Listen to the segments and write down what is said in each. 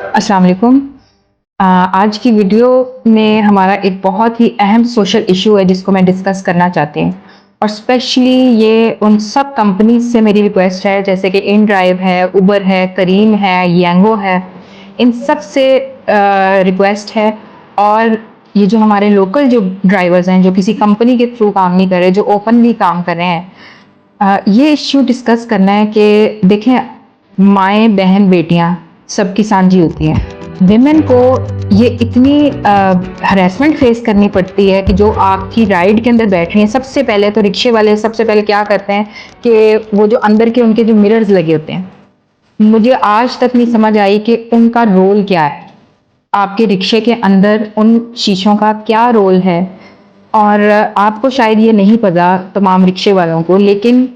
अस्सलाम वालेकुम। आज की वीडियो में हमारा एक बहुत ही अहम सोशल इशू है जिसको मैं डिस्कस करना चाहती हूँ और स्पेशली ये उन सब कंपनीज से मेरी रिक्वेस्ट है जैसे कि इन ड्राइव है, उबर है, करीम है, यांगो है, इन सब से रिक्वेस्ट है। और ये जो हमारे लोकल जो ड्राइवर्स हैं जो किसी कंपनी के थ्रू काम नहीं कर रहे, जो ओपनली काम कर रहे हैं, ये इश्यू डिस्कस करना है कि देखें, माएँ बहन बेटियां सबकी सांझी होती हैं। विमेन को ये इतनी हरेसमेंट फेस करनी पड़ती है कि जो आपकी राइड के अंदर बैठ रही हैं, सबसे पहले तो रिक्शे वाले सबसे पहले क्या करते हैं कि वो जो अंदर के उनके जो मिरर्स लगे होते हैं, मुझे आज तक नहीं समझ आई कि उनका रोल क्या है। आपके रिक्शे के अंदर उन शीशों का क्या रोल है। और आपको शायद ये नहीं पता तमाम रिक्शे वालों को, लेकिन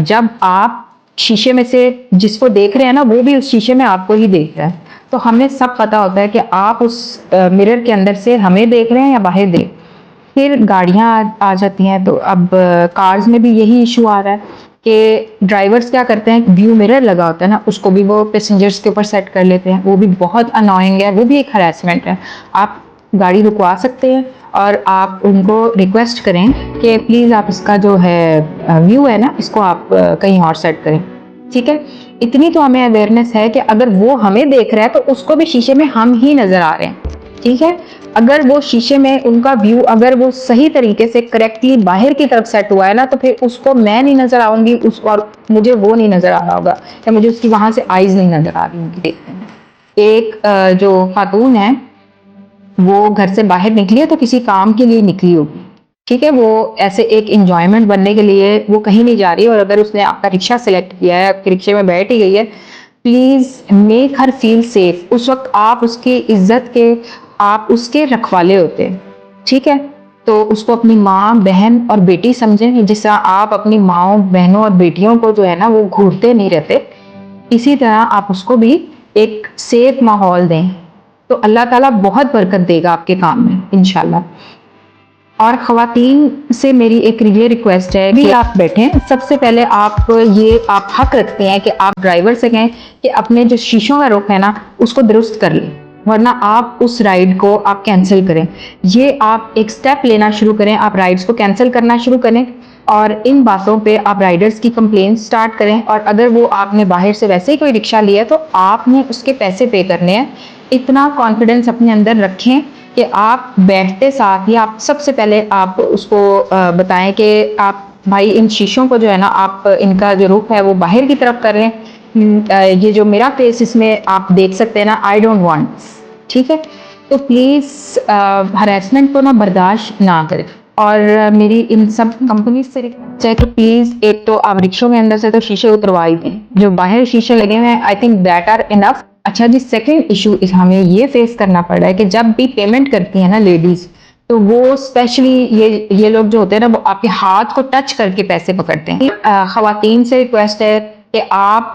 जब आप शीशे में से जिसको देख रहे हैं ना, वो भी उस शीशे में आपको ही देख रहा है। तो हमें सब पता होता है कि आप उस मिरर के अंदर से हमें देख रहे हैं या बाहर देख। फिर गाड़ियां आ जाती हैं, तो अब कार्स में भी यही इशू आ रहा है कि ड्राइवर्स क्या करते हैं, व्यू मिरर लगा होता है ना, उसको भी वो पैसेंजर्स के ऊपर सेट कर लेते हैं। वो भी बहुत अनोइंग है, वो भी एक हरासमेंट है। आप गाड़ी रुकवा सकते हैं और आप उनको रिक्वेस्ट करें कि प्लीज़ आप इसका जो है व्यू है ना, इसको आप कहीं और सेट करें। ठीक है, इतनी तो हमें अवेयरनेस है कि अगर वो हमें देख रहा है तो उसको भी शीशे में हम ही नजर आ रहे हैं। ठीक है, अगर वो शीशे में उनका व्यू अगर वो सही तरीके से करेक्टली बाहर की तरफ सेट हुआ है ना, तो फिर उसको मैं नहीं नजर आऊंगी उस, और मुझे वो नहीं नजर आ रहा होगा या मुझे उसकी वहां से आईज नहीं नजर आ रही होंगी देखने में। एक जो खातून है वो घर से बाहर निकली है तो किसी काम के लिए निकली होगी। ठीक है, वो ऐसे एक इंजॉयमेंट बनने के लिए वो कहीं नहीं जा रही, और अगर उसने आपका रिक्शा सेलेक्ट किया है, आपके रिक्शे में बैठ ही गई है, please make her feel safe. उस वक्त आप उसकी इज्जत के, आप उसके रखवाले होते हैं। ठीक है, तो उसको अपनी माँ, बहन और बेटी समझें। जिस तरह आप अपनी माओ, बहनों और बेटियों को जो है ना वो घूरते नहीं रहते, इसी तरह आप उसको भी एक सेफ माहौल दें, तो अल्लाह ताला बहुत बरकत देगा आपके काम में इंशाल्लाह। और ख़वातीन से मेरी एक ये रिक्वेस्ट है कि आप बैठें, सबसे पहले आप हक रखते हैं कि आप ड्राइवर से कहें कि अपने जो शीशों का रुख है ना उसको दुरुस्त कर लें, वरना आप उस राइड को आप कैंसिल करें। ये आप एक स्टेप लेना शुरू करें, आप राइड्स को कैंसिल करना शुरू करें और इन बातों पे आप राइडर्स की कंप्लेंट स्टार्ट करें। और अगर वो आपने बाहर से वैसे ही कोई रिक्शा लिया तो आपने उसके पैसे पे करने हैं। इतना कॉन्फिडेंस अपने अंदर रखें कि आप बैठते साथ ही आप सबसे पहले आप उसको बताएं कि आप भाई इन शीशों को जो है ना, आप इनका जो रुख है वो बाहर की तरफ कर रहे हैं। ये जो मेरा फेस इसमें आप देख सकते हैं ना, आई डोंट वांट। ठीक है, तो प्लीज़ हरेसमेंट को ना बर्दाश्त ना करें। और मेरी इन सब कंपनी से रिक्वेस्ट है कि प्लीज़ एक तो आप रिक्शों के अंदर से तो शीशे उतरवा ही दें, जो बाहर शीशे लगे हुए हैं I think that are enough. अच्छा जी, सेकंड इशू हमें ये फेस करना पड़ रहा है कि जब भी पेमेंट करती है ना लेडीज, तो वो स्पेशली ये लोग जो होते हैं ना, वो आपके हाथ को टच करके पैसे पकड़ते हैं। खवातीन से रिक्वेस्ट है कि आप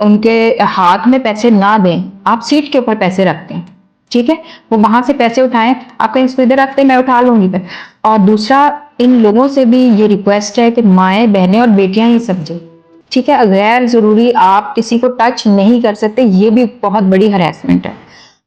उनके हाथ में पैसे ना दें, आप सीट के ऊपर पैसे रखते हैं। ठीक है, वो वहां से पैसे उठाएं, आप कहीं इसको इधर रखते हैं, मैं उठा लूंगी फिर। और दूसरा, इन लोगों से भी ये रिक्वेस्ट है कि माएँ, बहनें और बेटियां ही समझें। ठीक है, गैर जरूरी आप किसी को टच नहीं कर सकते, ये भी बहुत बड़ी हरेसमेंट है।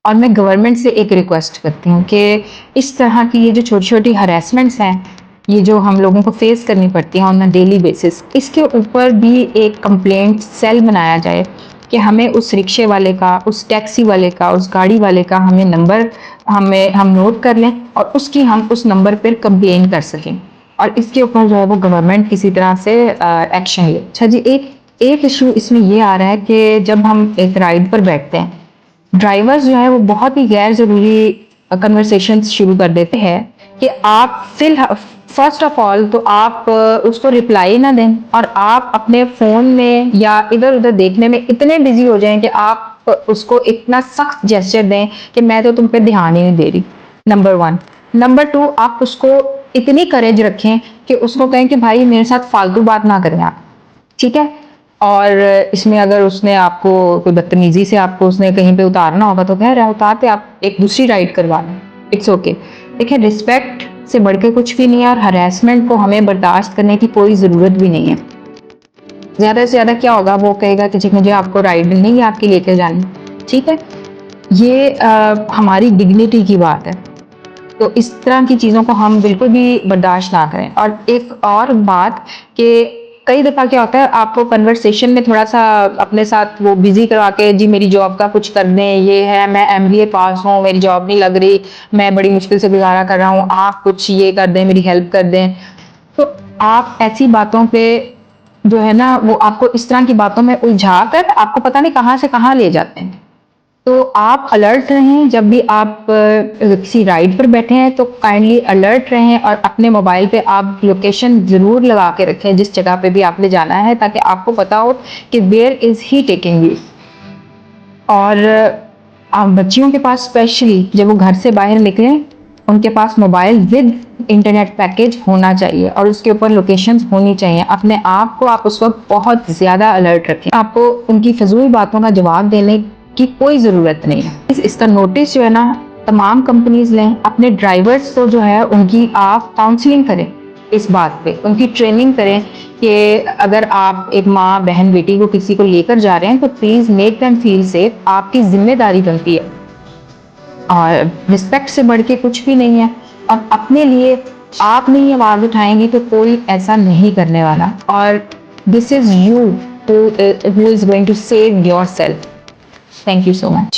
और मैं गवर्नमेंट से एक रिक्वेस्ट करती हूँ कि इस तरह की ये जो छोटी छोटी हरेसमेंट्स हैं, ये जो हम लोगों को फेस करनी पड़ती हैं ऑन अ डेली बेसिस, इसके ऊपर भी एक कंप्लेंट सेल बनाया जाए कि हमें उस रिक्शे वाले का, उस टैक्सी वाले का, उस गाड़ी वाले का हमें नंबर हम नोट कर लें और उसकी हम उस नंबर पर कंप्लेन कर सकें और इसके ऊपर जो है वो गवर्नमेंट किसी तरह से एक्शन ले। अच्छा जी, एक इशू इसमें ये आ रहा है कि जब हम एक राइड पर बैठते हैं, ड्राइवर्स जो है वो बहुत ही गैर जरूरी कन्वर्सेशन शुरू कर देते हैं कि आप फर्स्ट ऑफ ऑल तो आप उसको रिप्लाई ना दें और आप अपने फोन में या इधर उधर देखने में इतने बिजी हो जाएं कि आप उसको इतना सख्त जेस्चर दें कि मैं तो तुम पे ध्यान ही नहीं दे रही। नंबर 1। नंबर 2, आप उसको इतनी करेज रखें कि उसको कहें कि भाई मेरे साथ फालतू बात ना करें आप। ठीक है, और इसमें अगर उसने आपको कोई बदतमीजी से आपको उसने कहीं पे उतारना होगा तो कह रहा है उतारते, आप एक दूसरी राइड करवा लें, इट्स ओके। देखिए, रिस्पेक्ट से बढ़ के कुछ भी नहीं है और हरेसमेंट को हमें बर्दाश्त करने की कोई ज़रूरत भी नहीं है। ज़्यादा से ज़्यादा क्या होगा, वो कहेगा कि जी मुझे आपको राइड नहीं आपकी लेके जानी। ठीक है, ये हमारी डिग्निटी की बात है। तो इस तरह की चीज़ों को हम बिल्कुल भी बर्दाश्त ना करें। और एक और बात कि कई दफ़ा क्या होता है, आपको कन्वर्सेशन में थोड़ा-सा अपने साथ वो बिज़ी करवा के, जी मेरी जॉब का कुछ कर दें, ये है, मैं एमबीए पास हूँ, मेरी जॉब नहीं लग रही, मैं बड़ी मुश्किल से गुज़ारा कर रहा हूँ, आप कुछ ये कर दें, मेरी हेल्प कर दें। तो आप ऐसी बातों पे जो है ना, वो आपको इस तरह की बातों में उलझा कर आपको पता नहीं कहाँ से कहाँ ले जाते हैं। तो आप अलर्ट रहें, जब भी आप किसी राइड पर बैठे हैं तो काइंडली अलर्ट रहें और अपने मोबाइल पे आप लोकेशन ज़रूर लगा के रखें जिस जगह पे भी आपने जाना है, ताकि आपको पता हो कि where is he taking you. और बच्चियों के पास स्पेशली जब वो घर से बाहर निकलें, उनके पास मोबाइल विद इंटरनेट पैकेज होना चाहिए और उसके ऊपर लोकेशंस होनी चाहिए। अपने आप को आप उस वक्त बहुत ज़्यादा अलर्ट रखें। आपको उनकी फजूल बातों का जवाब देने की कोई ज़रूरत नहीं है। इसका नोटिस जो है ना, तमाम कंपनीज लें। अपने ड्राइवर्स को जो है उनकी आप काउंसलिंग करें, इस बात पे उनकी ट्रेनिंग करें कि अगर आप एक माँ, बहन, बेटी को किसी को लेकर जा रहे हैं तो please make them feel safe. आपकी जिम्मेदारी बनती है और रिस्पेक्ट से बढ़ के कुछ भी नहीं है। और अपने लिए आप नहीं आवाज उठाएंगे तो कोई ऐसा नहीं करने वाला। और this is you who is going to save yourself. Thank you so much.